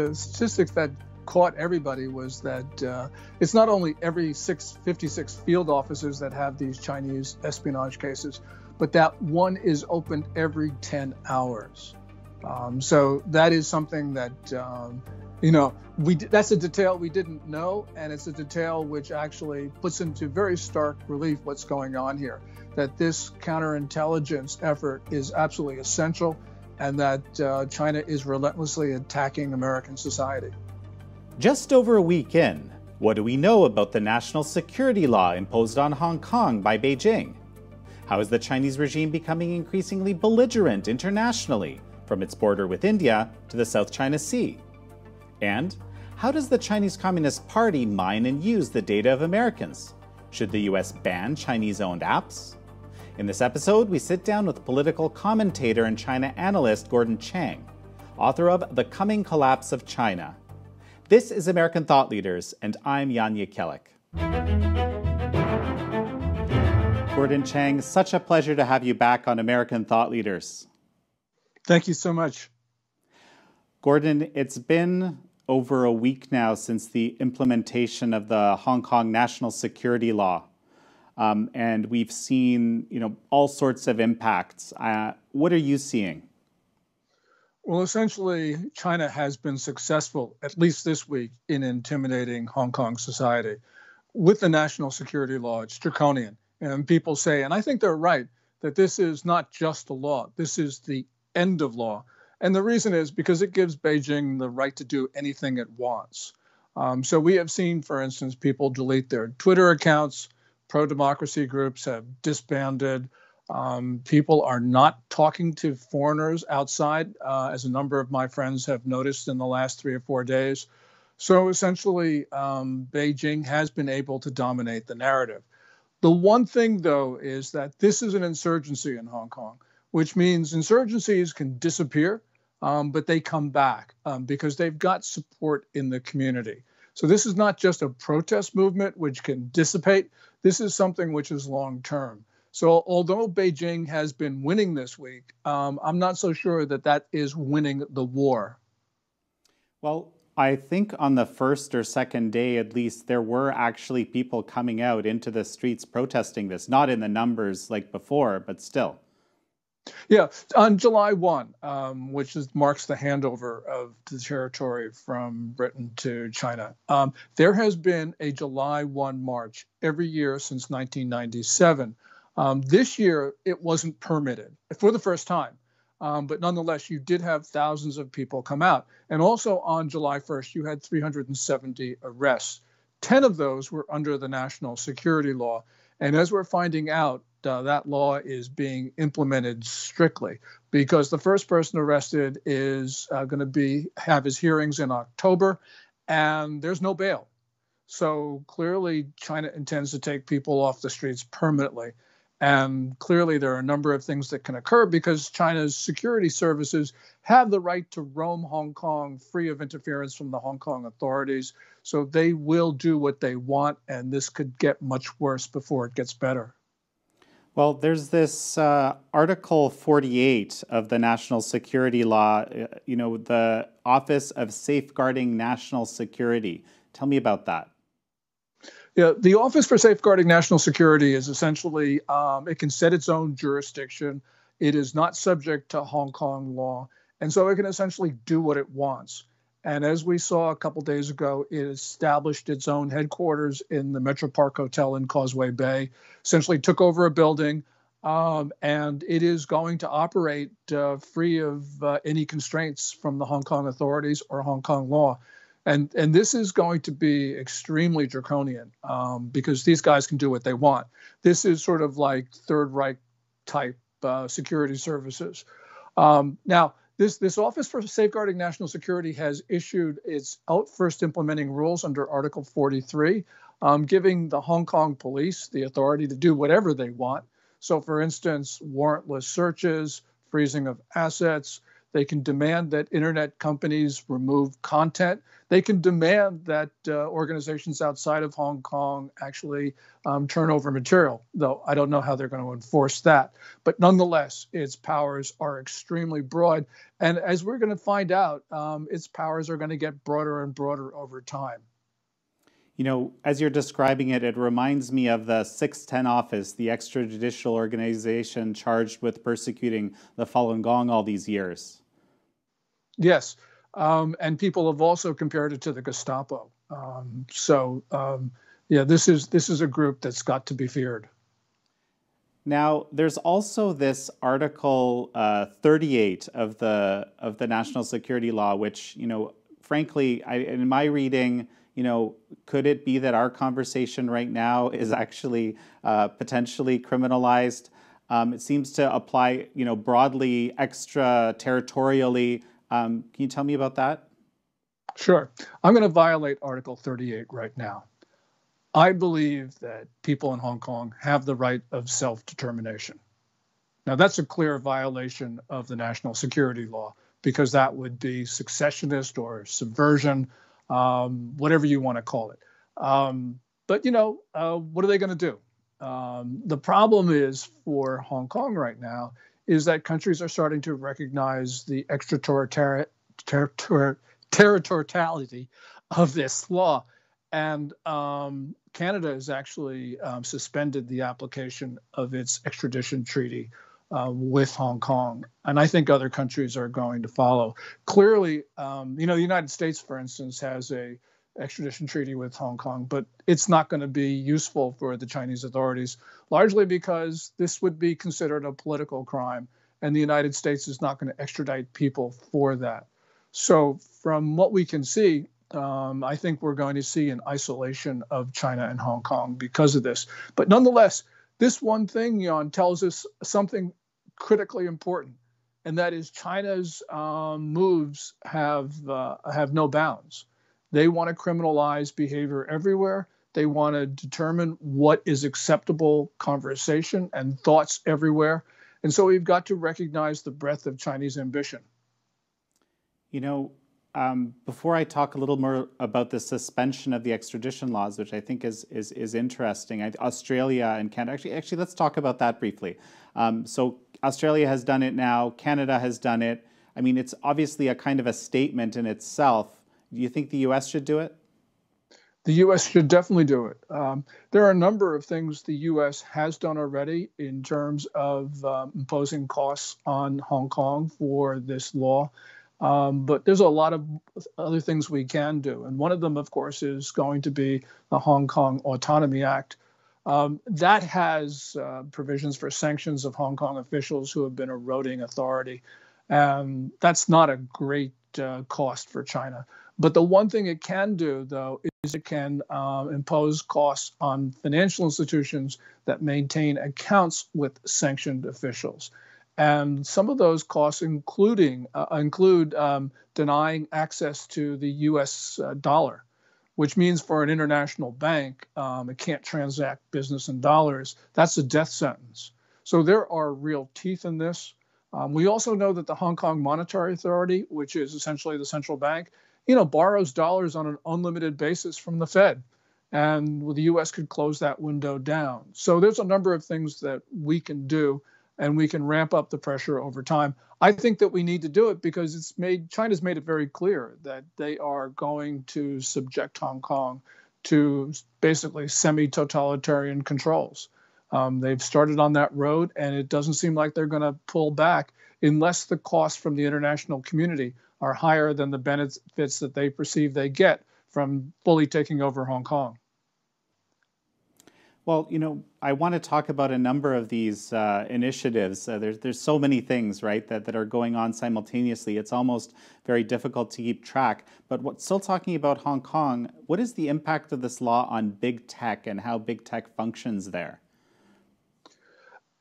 The statistics that caught everybody was that it's not only every 56 field officers that have these Chinese espionage cases, but that one is opened every 10 hours. So that is something that, that's a detail we didn't know, and it's a detail which actually puts into very stark relief what's going on here, that this counterintelligence effort is absolutely essential, and that China is relentlessly attacking American society. Just over a week in, what do we know about the national security law imposed on Hong Kong by Beijing? How is the Chinese regime becoming increasingly belligerent internationally, from its border with India to the South China Sea? And how does the Chinese Communist Party mine and use the data of Americans? Should the US ban Chinese-owned apps? In this episode, we sit down with political commentator and China analyst Gordon Chang, author of The Coming Collapse of China. This is American Thought Leaders, and I'm Jan Jekielek. Gordon Chang, such a pleasure to have you back on American Thought Leaders. Thank you so much. Gordon, it's been over a week now since the implementation of the Hong Kong national security law. And we've seen, all sorts of impacts. What are you seeing? Well, essentially, China has been successful, at least this week, in intimidating Hong Kong society. With the national security law, it's draconian. And people say, and I think they're right, that this is not just a law. This is the end of law. And the reason is because it gives Beijing the right to do anything it wants. So we have seen, for instance, people delete their Twitter accounts. Pro-democracy groups have disbanded. People are not talking to foreigners outside, as a number of my friends have noticed in the last 3 or 4 days. So essentially, Beijing has been able to dominate the narrative. The one thing, though, is that this is an insurgency in Hong Kong, which means insurgencies can disappear, but they come back because they've got support in the community. So this is not just a protest movement which can dissipate. This is something which is long-term. So although Beijing has been winning this week, I'm not so sure that that is winning the war. Well, I think on the first or second day, at least, there were actually people coming out into the streets protesting this, not in the numbers like before, but still. Yeah, on July 1, which marks the handover of the territory from Britain to China, there has been a July 1 march every year since 1997. This year, it wasn't permitted for the first time. But nonetheless, you did have thousands of people come out. And also on July 1st, you had 370 arrests. 10 of those were under the national security law. And as we're finding out, that law is being implemented strictly because the first person arrested is going to have his hearings in October, and there's no bail. So clearly, China intends to take people off the streets permanently. And clearly, there are a number of things that can occur because China's security services have the right to roam Hong Kong free of interference from the Hong Kong authorities. So they will do what they want, and this could get much worse before it gets better. Well, there's this Article 48 of the National Security Law, the Office of Safeguarding National Security. Tell me about that. Yeah, the Office for Safeguarding National Security is essentially, it can set its own jurisdiction. It is not subject to Hong Kong law. And so it can essentially do what it wants. And as we saw a couple days ago, it established its own headquarters in the Metro Park Hotel in Causeway Bay, essentially took over a building, and it is going to operate free of any constraints from the Hong Kong authorities or Hong Kong law. And this is going to be extremely draconian because these guys can do what they want. This is sort of like Third Reich type security services. Now, this Office for Safeguarding National Security has issued its first implementing rules under Article 43, giving the Hong Kong police the authority to do whatever they want. So, for instance, warrantless searches, freezing of assets. They can demand that internet companies remove content. They can demand that organizations outside of Hong Kong actually turn over material, though I don't know how they're going to enforce that. But nonetheless, its powers are extremely broad. And as we're going to find out, its powers are going to get broader and broader over time. You know, as you're describing it, it reminds me of the 610 office, the extrajudicial organization charged with persecuting the Falun Gong all these years. Yes, and people have also compared it to the Gestapo. Yeah, this is a group that's got to be feared. Now, there's also this Article 38 of the National Security Law, which, you know, frankly, in my reading, you know, could it be that our conversation right now is actually potentially criminalized? It seems to apply, you know, broadly, extraterritorially. Can you tell me about that? Sure. I'm going to violate Article 38 right now. I believe that people in Hong Kong have the right of self-determination. Now, that's a clear violation of the national security law, because that would be secessionist or subversion, whatever you want to call it. But, you know, what are they going to do? The problem is for Hong Kong right now is that countries are starting to recognize the extraterritoriality of this law. And Canada has actually suspended the application of its extradition treaty with Hong Kong. And I think other countries are going to follow. Clearly, you know, the United States, for instance, has a extradition treaty with Hong Kong, but it's not going to be useful for the Chinese authorities, largely because this would be considered a political crime, and the United States is not going to extradite people for that. So from what we can see, I think we're going to see an isolation of China and Hong Kong because of this. But nonetheless, this one thing, Jan, tells us something critically important, and that is China's moves have no bounds. They want to criminalize behavior everywhere. They want to determine what is acceptable conversation and thoughts everywhere. And so we've got to recognize the breadth of Chinese ambition. You know, before I talk a little more about the suspension of the extradition laws, which I think is interesting, Australia and Canada, actually, let's talk about that briefly. So Australia has done it now. Canada has done it. I mean, it's obviously a kind of a statement in itself. Do you think the U.S. should do it? The U.S. should definitely do it. There are a number of things the U.S. has done already in terms of imposing costs on Hong Kong for this law. But there's a lot of other things we can do. And one of them, of course, is going to be the Hong Kong Autonomy Act. That has provisions for sanctions of Hong Kong officials who have been eroding authority. And that's not a great cost for China. But the one thing it can do, though, is it can impose costs on financial institutions that maintain accounts with sanctioned officials. And some of those costs include denying access to the U.S. dollar, which means for an international bank, it can't transact business in dollars. That's a death sentence. So there are real teeth in this. We also know that the Hong Kong Monetary Authority, which is essentially the central bank, you know, borrows dollars on an unlimited basis from the Fed. And the U.S. could close that window down. So there's a number of things that we can do, and we can ramp up the pressure over time. I think that we need to do it because China's made it very clear that they are going to subject Hong Kong to basically semi-totalitarian controls. They've started on that road, and it doesn't seem like they're going to pull back unless the costs from the international community are higher than the benefits that they perceive they get from fully taking over Hong Kong. Well, you know, I want to talk about a number of these initiatives. There's so many things, right, that are going on simultaneously. It's almost very difficult to keep track. But still talking about Hong Kong, what is the impact of this law on big tech and how big tech functions there?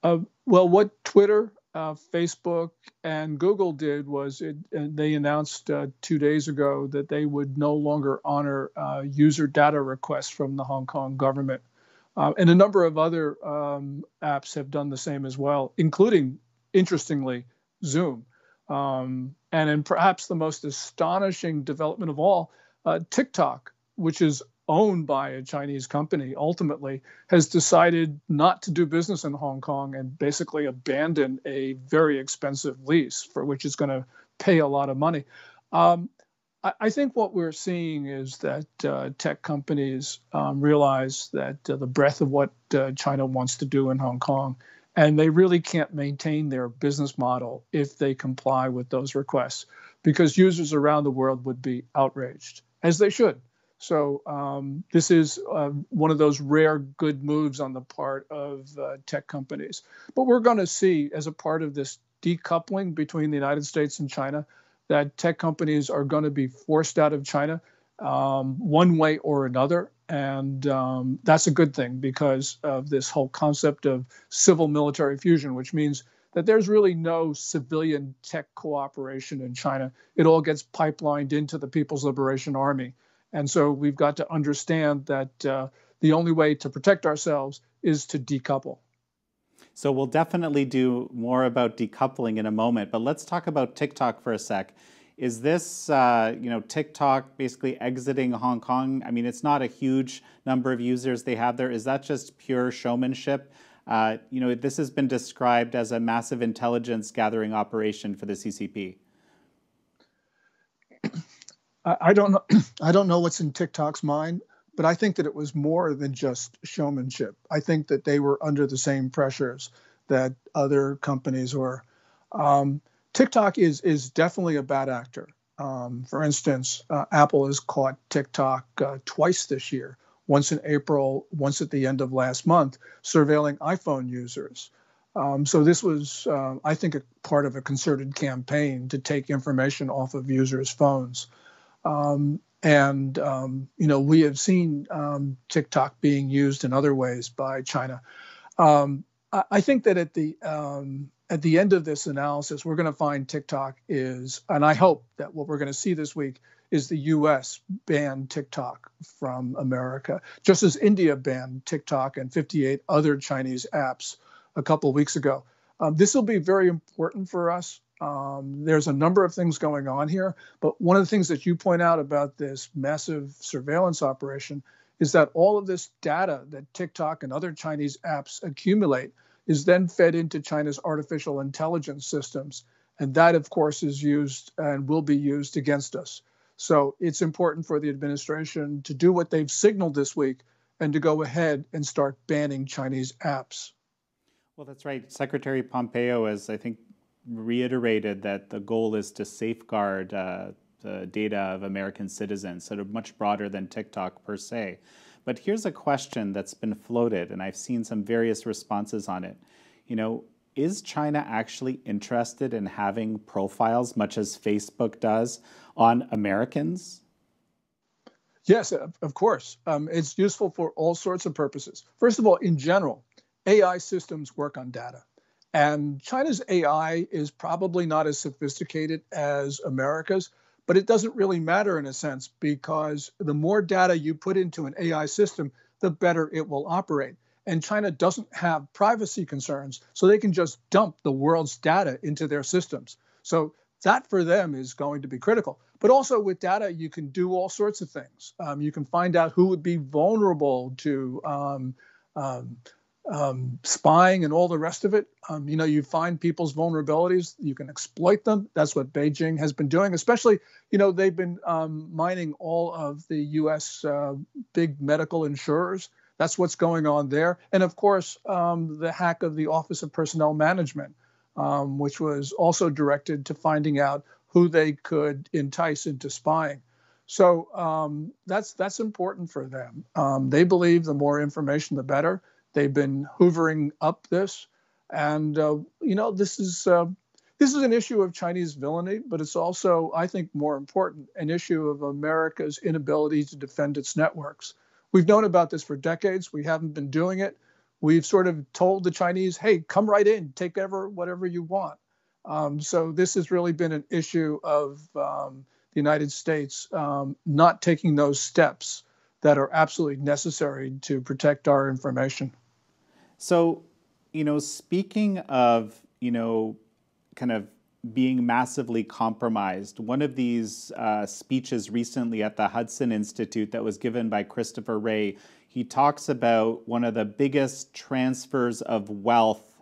Well, what Twitter, Facebook, and Google did was they announced 2 days ago that they would no longer honor user data requests from the Hong Kong government. And a number of other apps have done the same as well, including, interestingly, Zoom. And in perhaps the most astonishing development of all, TikTok, which is owned by a Chinese company, ultimately has decided not to do business in Hong Kong and basically abandon a very expensive lease for which it's going to pay a lot of money. I think what we're seeing is that tech companies realize that the breadth of what China wants to do in Hong Kong, and they really can't maintain their business model if they comply with those requests, because users around the world would be outraged, as they should. So this is one of those rare good moves on the part of tech companies. But we're going to see, as a part of this decoupling between the United States and China, that tech companies are going to be forced out of China one way or another. And that's a good thing because of this whole concept of civil-military fusion, which means that there's really no civilian tech cooperation in China. It all gets pipelined into the People's Liberation Army. And so we've got to understand that the only way to protect ourselves is to decouple. So we'll definitely do more about decoupling in a moment, but let's talk about TikTok for a sec. Is this, TikTok basically exiting Hong Kong? I mean, it's not a huge number of users they have there. Is that just pure showmanship? This has been described as a massive intelligence gathering operation for the CCP. I don't know what's in TikTok's mind, but I think that it was more than just showmanship. I think that they were under the same pressures that other companies were. TikTok is definitely a bad actor. For instance, Apple has caught TikTok twice this year, once in April, once at the end of last month, surveilling iPhone users. So this was, I think, a part of a concerted campaign to take information off of users' phones. We have seen TikTok being used in other ways by China. I think that at the end of this analysis, we're going to find TikTok is, and I hope that what we're going to see this week is the U.S. ban TikTok from America, just as India banned TikTok and 58 other Chinese apps a couple of weeks ago. This will be very important for us. There's a number of things going on here, but one of the things that you point out about this massive surveillance operation is that all of this data that TikTok and other Chinese apps accumulate is then fed into China's artificial intelligence systems. And that, of course, is used and will be used against us. So it's important for the administration to do what they've signaled this week and to go ahead and start banning Chinese apps. Well, that's right. Secretary Pompeo has, I think, reiterated that the goal is to safeguard the data of American citizens, sort of much broader than TikTok per se. But here's a question that's been floated, and I've seen some various responses on it. Is China actually interested in having profiles, much as Facebook does, on Americans? Yes, of course. It's useful for all sorts of purposes. First of all, in general, AI systems work on data. And China's AI is probably not as sophisticated as America's, but it doesn't really matter in a sense, because the more data you put into an AI system, the better it will operate. And China doesn't have privacy concerns, so they can just dump the world's data into their systems. So that for them is going to be critical. But also with data, you can do all sorts of things. You can find out who would be vulnerable to spying and all the rest of it. You find people's vulnerabilities, you can exploit them. That's what Beijing has been doing, especially, they've been mining all of the U.S. Big medical insurers. That's what's going on there. And of course, the hack of the Office of Personnel Management, which was also directed to finding out who they could entice into spying. So that's important for them. They believe the more information, the better. They've been hoovering up this, and this is an issue of Chinese villainy, but it's also, I think, more important, an issue of America's inability to defend its networks. We've known about this for decades. We haven't been doing it. We've sort of told the Chinese, "Hey, come right in, take whatever you want." So this has really been an issue of the United States not taking those steps that are absolutely necessary to protect our information. So, speaking of, kind of being massively compromised. One of these speeches recently at the Hudson Institute that was given by Christopher Wray, he talks about one of the biggest transfers of wealth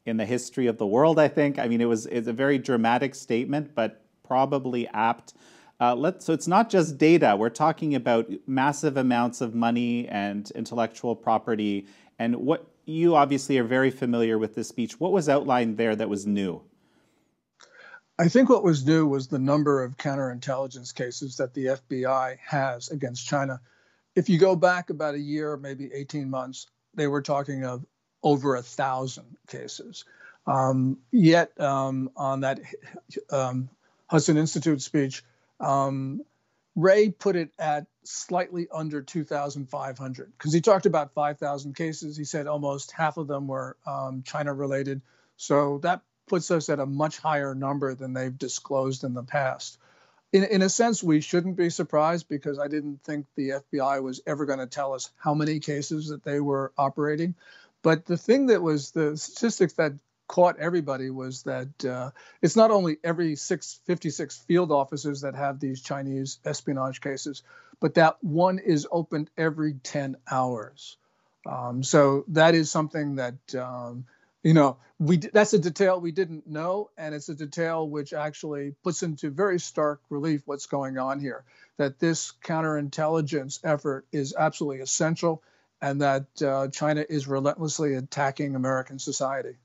in the history of the world, I think. I mean, it's a very dramatic statement, but probably apt. So it's not just data. We're talking about massive amounts of money and intellectual property. And what you obviously are very familiar with this speech. What was outlined there that was new? I think what was new was the number of counterintelligence cases that the FBI has against China. If you go back about a year, maybe 18 months, they were talking of over 1,000 cases. Yet on that Hudson Institute speech, Ray put it at slightly under 2,500 because he talked about 5,000 cases. He said almost half of them were China related. So that puts us at a much higher number than they've disclosed in the past. In a sense, we shouldn't be surprised because I didn't think the FBI was ever going to tell us how many cases that they were operating. But the thing that was the statistics that caught everybody was that it's not only every 56 field offices that have these Chinese espionage cases, but that one is opened every 10 hours. So that is something that that's a detail we didn't know, and it's a detail which actually puts into very stark relief what's going on here, that this counterintelligence effort is absolutely essential, and that China is relentlessly attacking American society.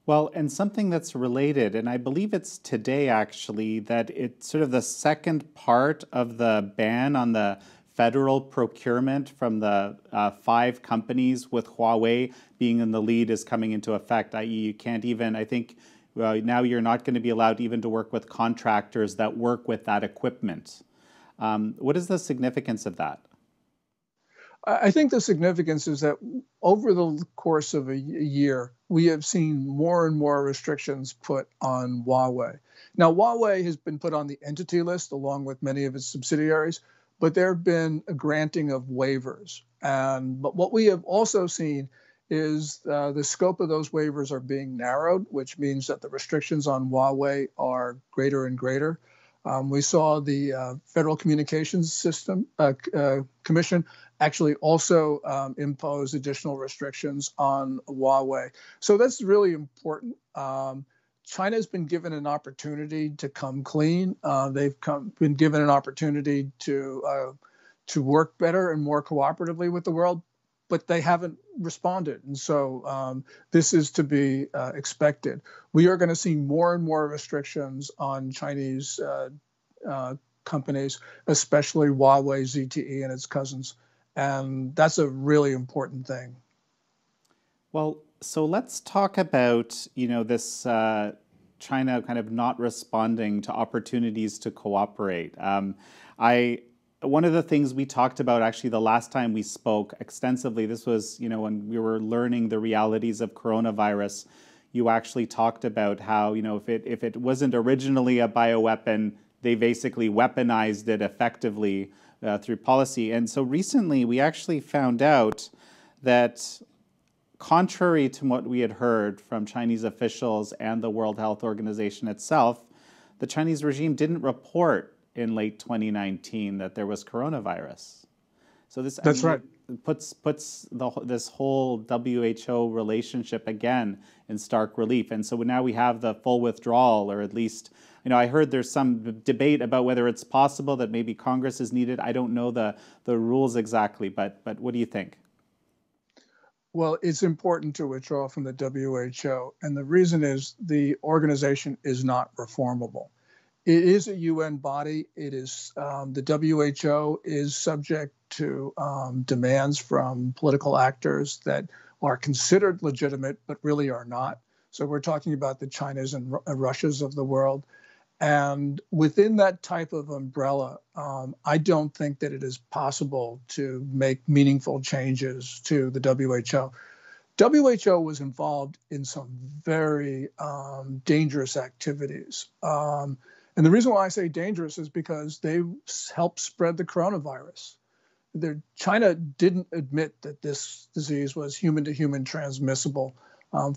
Well, and something that's related, and I believe it's today actually, that it's sort of the second part of the ban on the federal procurement from the 5 companies, with Huawei being in the lead, is coming into effect, i.e. you can't even, I think now you're not going to be allowed even to work with contractors that work with that equipment. What is the significance of that? I think the significance is that over the course of a year, we have seen more and more restrictions put on Huawei. Now, Huawei has been put on the entity list along with many of its subsidiaries, but there have been a granting of waivers. But what we have also seen is the scope of those waivers are being narrowed, which means that the restrictions on Huawei are greater and greater. We saw the Federal Communications System Commission actually also impose additional restrictions on Huawei. So that's really important. China has been given an opportunity to come clean. They've been given an opportunity to work better and more cooperatively with the world, but they haven't responded. And so this is to be expected. We are going to see more and more restrictions on Chinese companies, especially Huawei, ZTE, and its cousins. And that's a really important thing. Well, so let's talk about, this China kind of not responding to opportunities to cooperate. One of the things we talked about actually the last time we spoke extensively, this was, when we were learning the realities of coronavirus, you actually talked about how, if it wasn't originally a bioweapon, they basically weaponized it effectively through policy. And so recently we actually found out that contrary to what we had heard from Chinese officials and the World Health Organization itself, the Chinese regime didn't report in late 2019 that there was coronavirus. So this right. puts this whole WHO relationship again in stark relief. And so now we have the full withdrawal, or at least, I heard there's some debate about whether it's possible that maybe Congress is needed. I don't know the rules exactly, but what do you think? Well, it's important to withdraw from the WHO, and the reason is the organization is not reformable. It is a UN body. It is the WHO is subject to demands from political actors that are considered legitimate, but really are not. So we're talking about the Chinas and Russias of the world. And within that type of umbrella, I don't think that it is possible to make meaningful changes to the WHO. WHO was involved in some very dangerous activities. And the reason why I say dangerous is because they helped spread the coronavirus. China didn't admit that this disease was human-to-human transmissible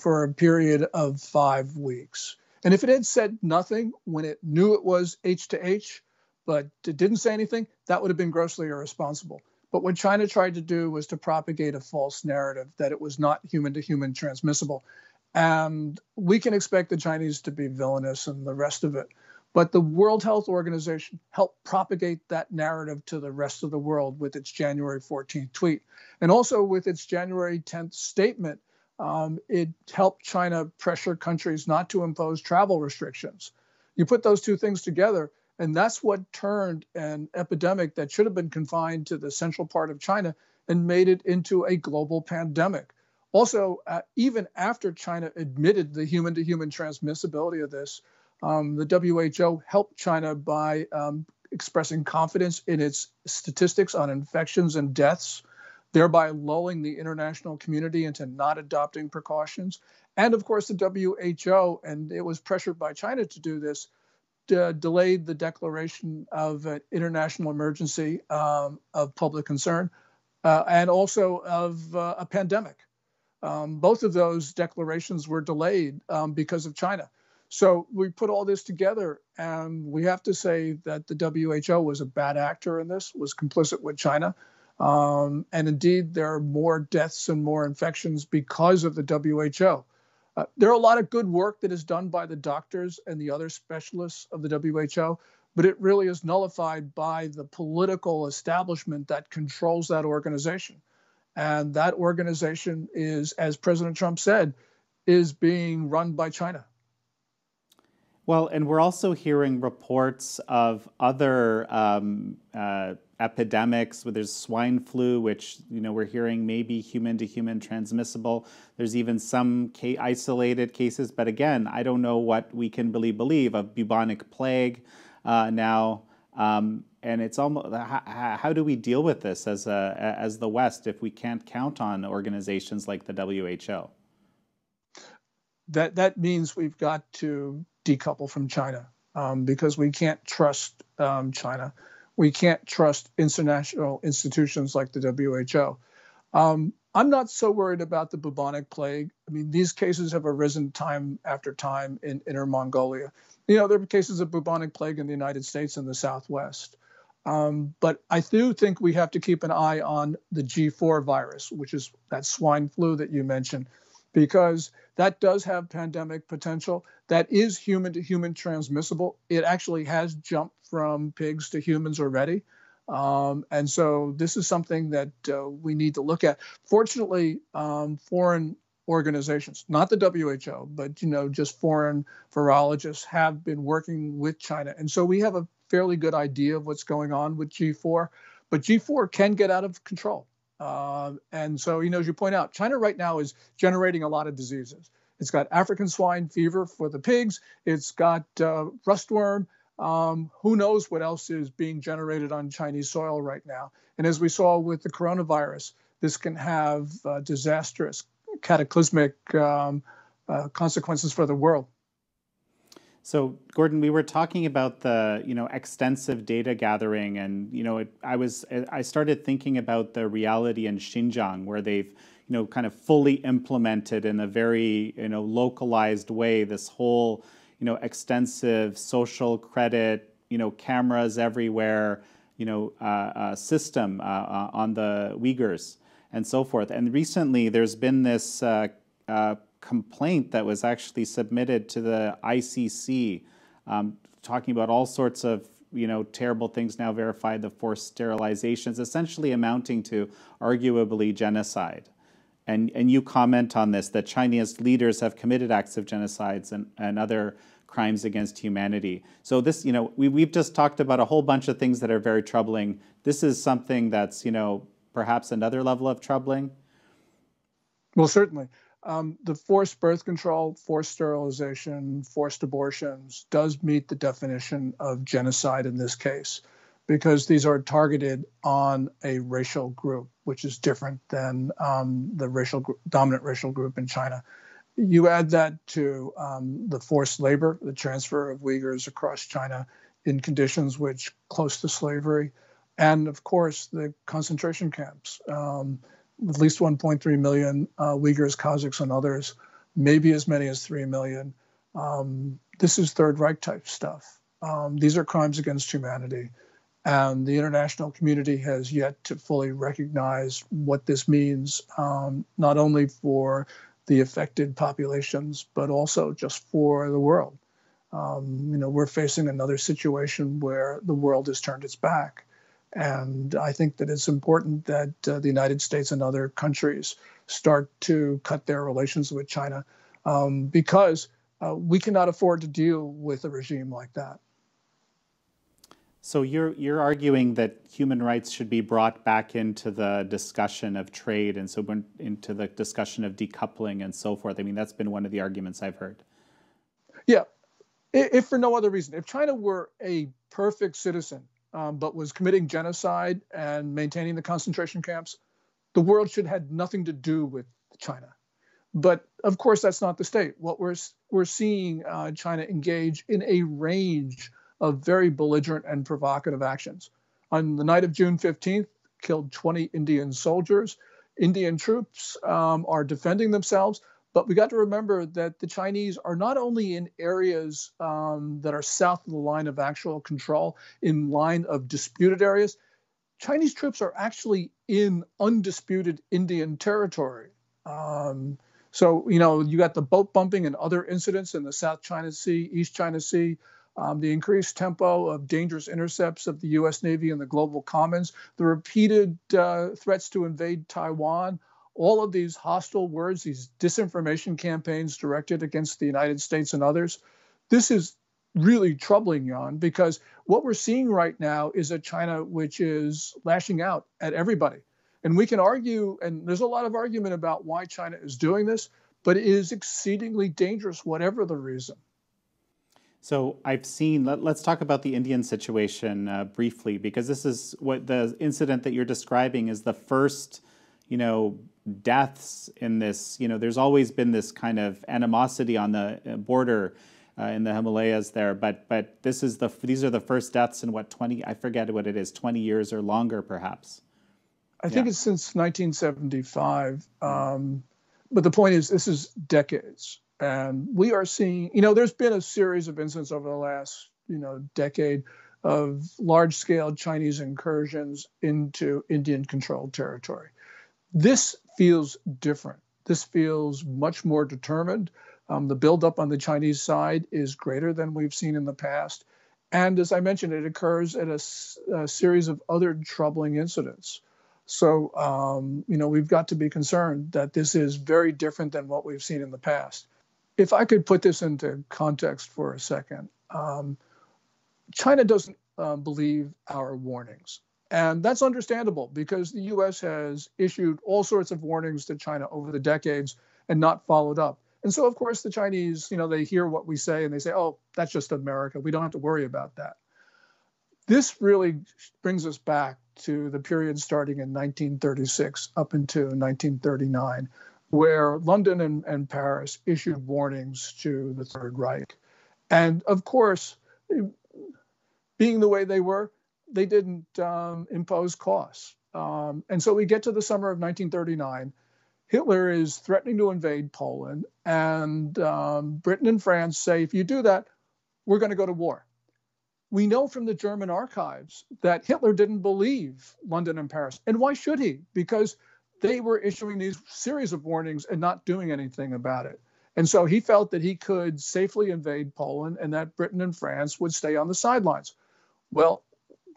for a period of 5 weeks. And if it had said nothing when it knew it was H to H, but it didn't say anything, that would have been grossly irresponsible. But what China tried to do was to propagate a false narrative that it was not human-to-human transmissible. And we can expect the Chinese to be villainous and the rest of it. But the World Health Organization helped propagate that narrative to the rest of the world with its January 14th tweet. And also with its January 10th statement, it helped China pressure countries not to impose travel restrictions. You put those two things together, and that's what turned an epidemic that should have been confined to the central part of China and made it into a global pandemic. Also, even after China admitted the human-to-human transmissibility of this, the WHO helped China by expressing confidence in its statistics on infections and deaths, thereby lulling the international community into not adopting precautions. And of course, the WHO, and it was pressured by China to do this, delayed the declaration of an international emergency of public concern and also of a pandemic. Both of those declarations were delayed because of China. So we put all this together, and we have to say that the WHO was a bad actor in this, was complicit with China. And indeed, there are more deaths and more infections because of the WHO. There are a lot of good work that is done by the doctors and the other specialists of the WHO, but it really is nullified by the political establishment that controls that organization. And that organization is, as President Trump said, is being run by China. Well, and we're also hearing reports of other epidemics. There's swine flu, which we're hearing may be human-to-human transmissible. There's even some isolated cases, but again, I don't know what we can really believe of bubonic plague now. And it's almost how do we deal with this as the West if we can't count on organizations like the WHO? That means we've got to decouple from China because we can't trust China. We can't trust international institutions like the WHO. I'm not so worried about the bubonic plague. I mean, these cases have arisen time after time in Inner Mongolia. There are cases of bubonic plague in the United States and the Southwest. But I do think we have to keep an eye on the G4 virus, which is that swine flu that you mentioned, because that does have pandemic potential. That is human-to-human transmissible. It actually has jumped from pigs to humans already. And so this is something that we need to look at. Fortunately, foreign organizations, not the WHO, but just foreign virologists have been working with China. And so we have a fairly good idea of what's going on with G4, but G4 can get out of control. And so, as you point out, China right now is generating a lot of diseases. It's got African swine fever for the pigs. It's got rustworm. Who knows what else is being generated on Chinese soil right now. And as we saw with the coronavirus, this can have disastrous, cataclysmic consequences for the world. So, Gordon, we were talking about the extensive data gathering, and I started thinking about the reality in Xinjiang, where they've kind of fully implemented in a very localized way this whole extensive social credit cameras everywhere system on the Uyghurs and so forth. And recently, there's been this complaint that was actually submitted to the ICC, talking about all sorts of terrible things now verified, the forced sterilizations, essentially amounting to arguably genocide. And you comment on this, that Chinese leaders have committed acts of genocides and other crimes against humanity. So this, we've just talked about a whole bunch of things that are very troubling. This is something that's, perhaps another level of troubling. Well, certainly. The forced birth control, forced sterilization, forced abortions does meet the definition of genocide in this case, because these are targeted on a racial group, which is different than the dominant racial group in China. You add that to the forced labor, the transfer of Uyghurs across China in conditions which close to slavery, and of course the concentration camps. At least 1.3 million Uyghurs, Kazakhs, and others, maybe as many as 3 million This is Third Reich type stuff. These are crimes against humanity. And the international community has yet to fully recognize what this means, not only for the affected populations, but also just for the world. We're facing another situation where the world has turned its back. And I think that it's important that the United States and other countries start to cut their relations with China because we cannot afford to deal with a regime like that. So you're arguing that human rights should be brought back into the discussion of trade and so into the discussion of decoupling and so forth. I mean, that's been one of the arguments I've heard. Yeah, if for no other reason. If China were a perfect citizen, but was committing genocide and maintaining the concentration camps, the world should have nothing to do with China. But of course, that's not the state. What we're seeing China engage in a range of very belligerent and provocative actions. On the night of June 15th, killed 20 Indian soldiers. Indian troops are defending themselves, but we got to remember that the Chinese are not only in areas that are south of the line of actual control, in line of disputed areas. Chinese troops are actually in undisputed Indian territory. So, you got the boat bumping and other incidents in the South China Sea, East China Sea, the increased tempo of dangerous intercepts of the U.S. Navy in the global commons, the repeated threats to invade Taiwan, all of these hostile words, these disinformation campaigns directed against the United States and others. This is really troubling, Jan, because what we're seeing right now is a China which is lashing out at everybody. And we can argue, and there's a lot of argument about why China is doing this, but it is exceedingly dangerous, whatever the reason. So I've seen, let's talk about the Indian situation briefly, because this is what the incident that you're describing is the first, deaths in this. There's always been this kind of animosity on the border in the Himalayas there, but these are the first deaths in 20, I forget what it is, 20 years or longer perhaps. I think it's since 1975. But the point is, this is decades. And we are seeing, there's been a series of incidents over the last, decade of large-scale Chinese incursions into Indian-controlled territory. This feels different. This feels much more determined. The buildup on the Chinese side is greater than we've seen in the past. And as I mentioned, it occurs at a series of other troubling incidents. So, we've got to be concerned that this is very different than what we've seen in the past. If I could put this into context for a second, China doesn't believe our warnings. And that's understandable because the U.S. has issued all sorts of warnings to China over the decades and not followed up. And so, of course, the Chinese, they hear what we say and they say, oh, that's just America. We don't have to worry about that. This really brings us back to the period starting in 1936 up into 1939, where London and Paris issued warnings to the Third Reich. And of course, being the way they were, they didn't impose costs. And so we get to the summer of 1939. Hitler is threatening to invade Poland, and Britain and France say, if you do that, we're going to go to war. We know from the German archives that Hitler didn't believe London and Paris. And why should he? Because they were issuing these series of warnings and not doing anything about it. And so he felt that he could safely invade Poland and that Britain and France would stay on the sidelines. Well,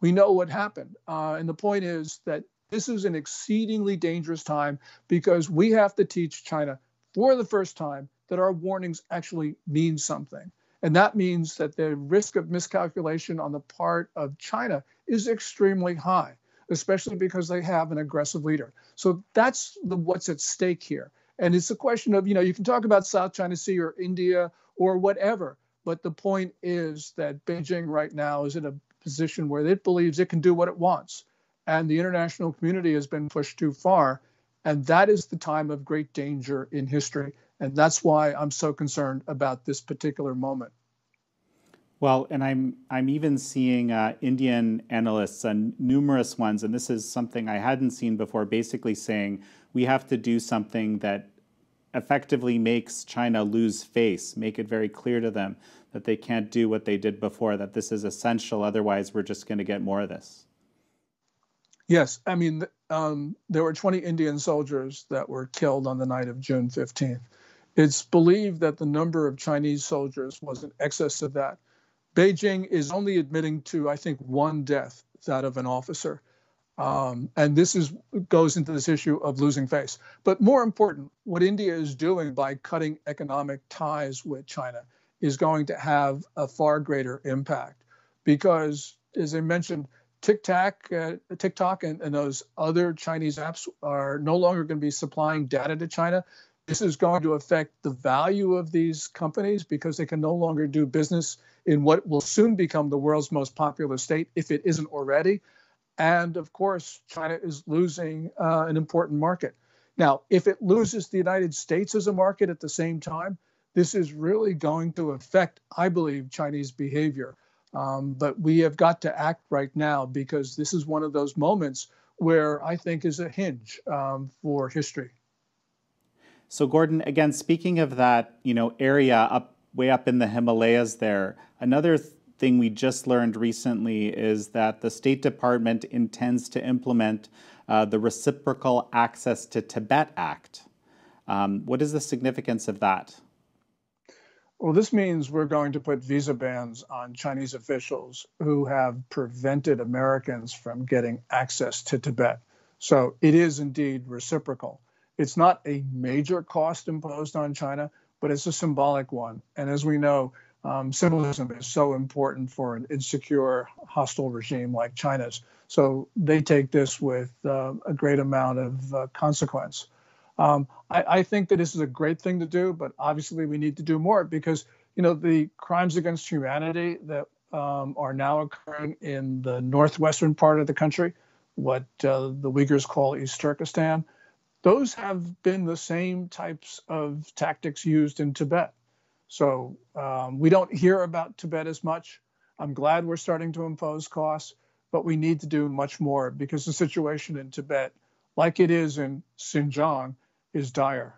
we know what happened. And the point is that this is an exceedingly dangerous time because we have to teach China for the first time that our warnings actually mean something. And that means that the risk of miscalculation on the part of China is extremely high, especially because they have an aggressive leader. So that's what's at stake here. And it's a question of, you can talk about South China Sea or India or whatever, but the point is that Beijing right now is in a position where it believes it can do what it wants. And the international community has been pushed too far. And that is the time of great danger in history. And that's why I'm so concerned about this particular moment. Well, and I'm even seeing Indian analysts and numerous ones, and this is something I hadn't seen before, basically saying we have to do something that effectively makes China lose face, make it very clear to them that they can't do what they did before, that this is essential, otherwise we're just going to get more of this? Yes, I mean, there were 20 Indian soldiers that were killed on the night of June 15th. It's believed that the number of Chinese soldiers was in excess of that. Beijing is only admitting to, I think, one death, that of an officer. And this goes into this issue of losing face. But more important, what India is doing by cutting economic ties with China is going to have a far greater impact. Because, as I mentioned, TikTok and those other Chinese apps are no longer going to be supplying data to China. This is going to affect the value of these companies because they can no longer do business in what will soon become the world's most populous state, if it isn't already. And of course, China is losing an important market. Now, if it loses the United States as a market at the same time, this is really going to affect, I believe, Chinese behavior. But we have got to act right now because this is one of those moments where I think is a hinge for history. So, Gordon, again, speaking of that, area way up in the Himalayas there, another thing we just learned recently is that the State Department intends to implement the Reciprocal Access to Tibet Act. What is the significance of that? Well, this means we're going to put visa bans on Chinese officials who have prevented Americans from getting access to Tibet. So it is indeed reciprocal. It's not a major cost imposed on China, but it's a symbolic one. And as we know, symbolism is so important for an insecure, hostile regime like China's. So they take this with a great amount of consequence. I think that this is a great thing to do, but obviously we need to do more because, the crimes against humanity that are now occurring in the northwestern part of the country, what the Uyghurs call East Turkestan, those have been the same types of tactics used in Tibet. So we don't hear about Tibet as much. I'm glad we're starting to impose costs, but we need to do much more because the situation in Tibet, like it is in Xinjiang, is dire.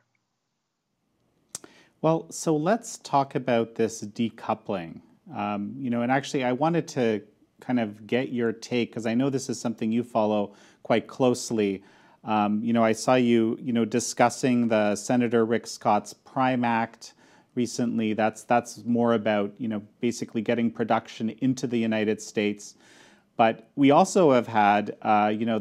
Well, so let's talk about this decoupling. And actually I wanted to kind of get your take because I know this is something you follow quite closely. I saw you, discussing the Senator Rick Scott's Prime Act recently. That's more about, basically getting production into the United States. But we also have had,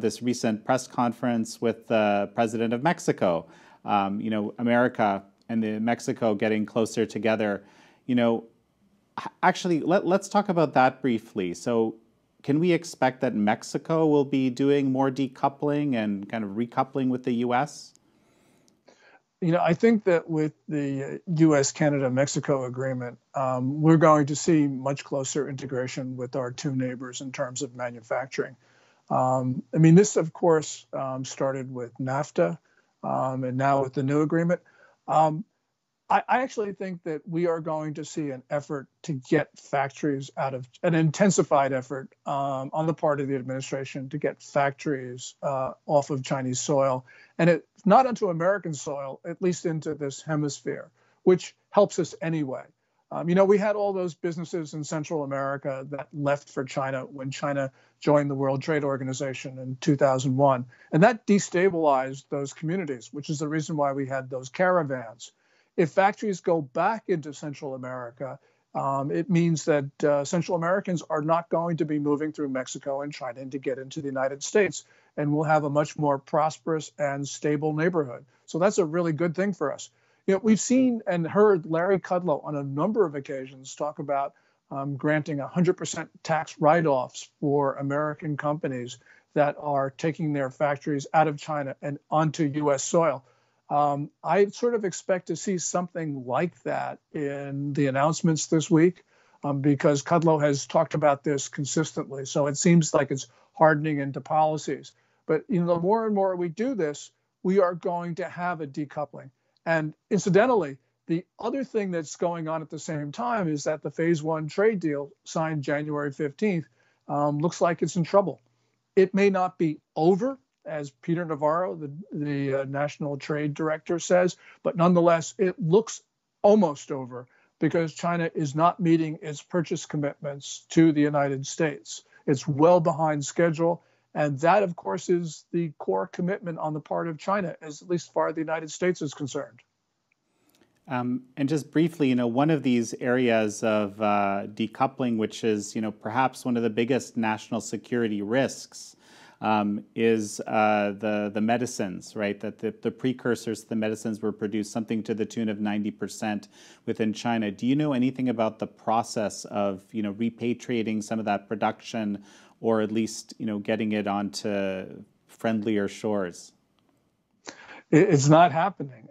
this recent press conference with the president of Mexico, America and Mexico getting closer together. Actually, let's talk about that briefly. So can we expect that Mexico will be doing more decoupling and kind of recoupling with the U.S.? I think that with the U.S.-Canada-Mexico agreement, we're going to see much closer integration with our two neighbors in terms of manufacturing. This, of course, started with NAFTA and now with the new agreement. I actually think that we are going to see an effort to get factories out of an intensified effort on the part of the administration to get factories off of Chinese soil, and not onto American soil, at least into this hemisphere, which helps us anyway. We had all those businesses in Central America that left for China when China joined the World Trade Organization in 2001, and that destabilized those communities, which is the reason why we had those caravans. If factories go back into Central America, it means that Central Americans are not going to be moving through Mexico and China to get into the United States, and we'll have a much more prosperous and stable neighborhood. So that's a really good thing for us. We've seen and heard Larry Kudlow on a number of occasions talk about granting 100% tax write-offs for American companies that are taking their factories out of China and onto U.S. soil. I sort of expect to see something like that in the announcements this week because Kudlow has talked about this consistently. So it seems like it's hardening into policies. But the more and more we do this, we are going to have a decoupling. And incidentally, the other thing that's going on at the same time is that the Phase 1 trade deal signed January 15th looks like it's in trouble. It may not be over as Peter Navarro, the National Trade Director, says, but nonetheless, it looks almost over because China is not meeting its purchase commitments to the United States. It's well behind schedule. And that, of course, is the core commitment on the part of China, as at least far as the United States is concerned. And just briefly, one of these areas of decoupling, which is, perhaps one of the biggest national security risks, is the medicines, right? That the precursors to the medicines were produced something to the tune of 90% within China. Do you know anything about the process of, repatriating some of that production, or at least, getting it onto friendlier shores? It's not happening.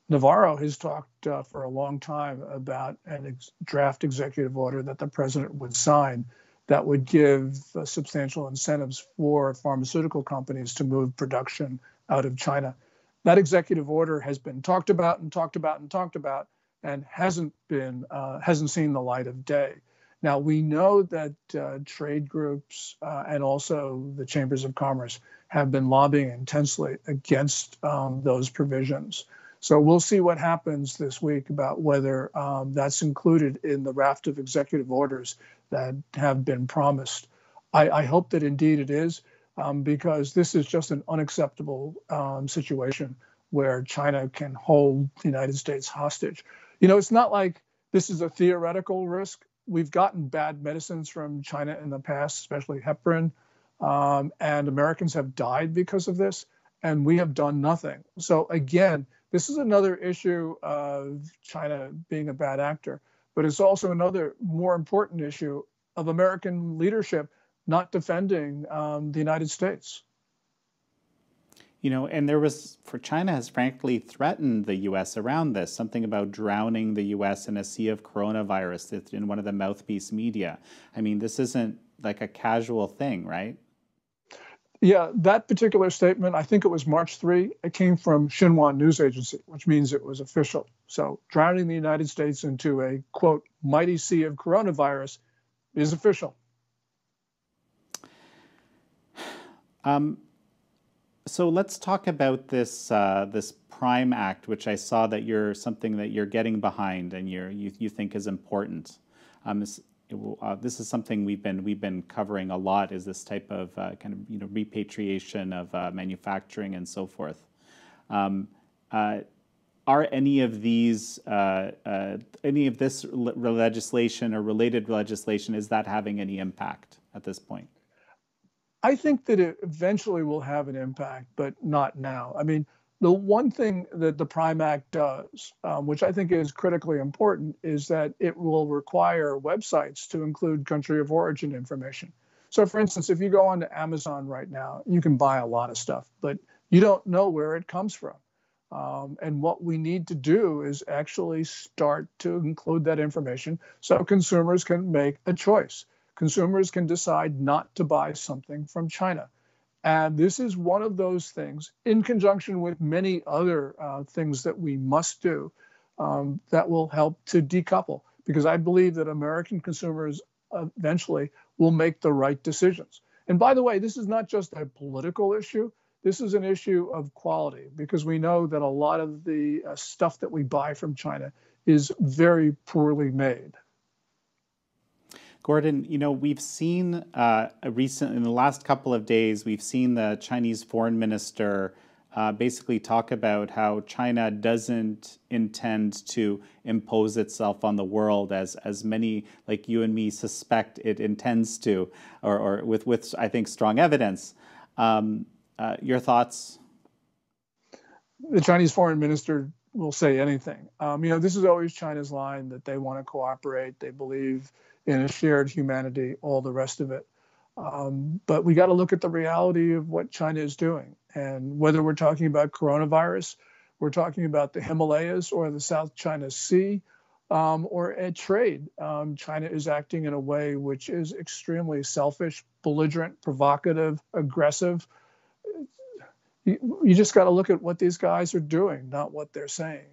Navarro has talked for a long time about a draft executive order that the president would sign that would give substantial incentives for pharmaceutical companies to move production out of China. That executive order has been talked about and talked about and talked about, and hasn't seen the light of day. Now, we know that trade groups and also the chambers of commerce have been lobbying intensely against those provisions. So we'll see what happens this week about whether that's included in the raft of executive orders that have been promised. I hope that indeed it is, because this is just an unacceptable situation where China can hold the United States hostage. It's not like this is a theoretical risk. We've gotten bad medicines from China in the past, especially heparin, and Americans have died because of this, and we have done nothing. So again, this is another issue of China being a bad actor, but it's also another more important issue of American leadership not defending the United States. And China has frankly threatened the U.S. around this, something about drowning the U.S. in a sea of coronavirus in one of the mouthpiece media. I mean, this isn't like a casual thing, right? Yeah, that particular statement, I think it was March 3, it came from Xinhua news agency, which means it was official. So drowning the United States into a, quote, mighty sea of coronavirus is official. So let's talk about this this Prime Act, which I saw that you're getting behind and you think is important. This is something we've been covering a lot. Is this type of repatriation of manufacturing and so forth? Are any of this legislation or related legislation, is that having any impact at this point? I think that it eventually will have an impact, but not now. I mean, the one thing that the Prime Act does, which I think is critically important, is that it will require websites to include country of origin information. So, for instance, if you go onto Amazon right now, you can buy a lot of stuff, but you don't know where it comes from. And what we need to do is actually start to include that information so consumers can make a choice. Consumers can decide not to buy something from China. And this is one of those things, in conjunction with many other things that we must do, that will help to decouple. Because I believe that American consumers eventually will make the right decisions. And by the way, this is not just a political issue. This is an issue of quality, because we know that a lot of the stuff that we buy from China is very poorly made. Gordon, we've seen in the last couple of days, we've seen the Chinese foreign minister basically talk about how China doesn't intend to impose itself on the world as many like you and me suspect it intends to, or with I think strong evidence. Your thoughts? The Chinese foreign minister will say anything. This is always China's line, that they want to cooperate. They believe in a shared humanity, all the rest of it. But we got to look at the reality of what China is doing. And whether we're talking about coronavirus, we're talking about the Himalayas or the South China Sea, or a trade. China is acting in a way which is extremely selfish, belligerent, provocative, aggressive. You just got to look at what these guys are doing, not what they're saying.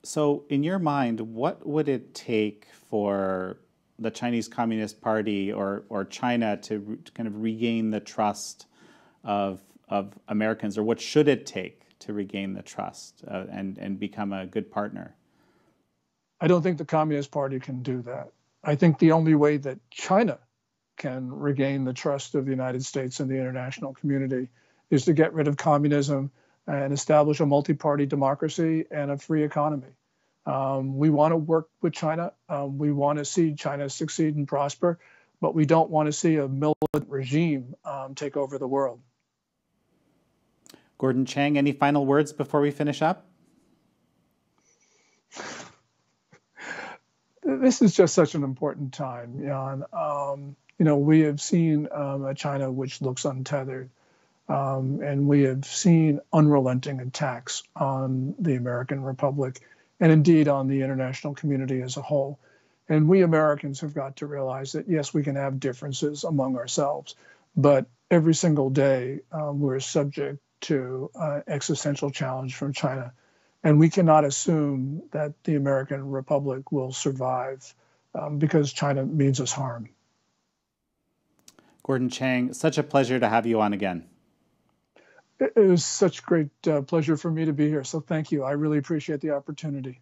So in your mind, what would it take for the Chinese Communist Party or China to kind of regain the trust of Americans, or what should it take to regain the trust and become a good partner? I don't think the Communist Party can do that. I think the only way that China can regain the trust of the United States and the international community is to get rid of communism and establish a multi-party democracy and a free economy. We want to work with China. We want to see China succeed and prosper, but we don't want to see a militant regime take over the world. Gordon Chang, any final words before we finish up? This is just such an important time, Jan. We have seen a China which looks untethered, and we have seen unrelenting attacks on the American Republic and indeed on the international community as a whole. And we Americans have got to realize that, yes, we can have differences among ourselves, but every single day we're subject to existential challenge from China. And we cannot assume that the American Republic will survive because China means us harm. Gordon Chang, such a pleasure to have you on again. It was such great pleasure for me to be here. So thank you. I really appreciate the opportunity.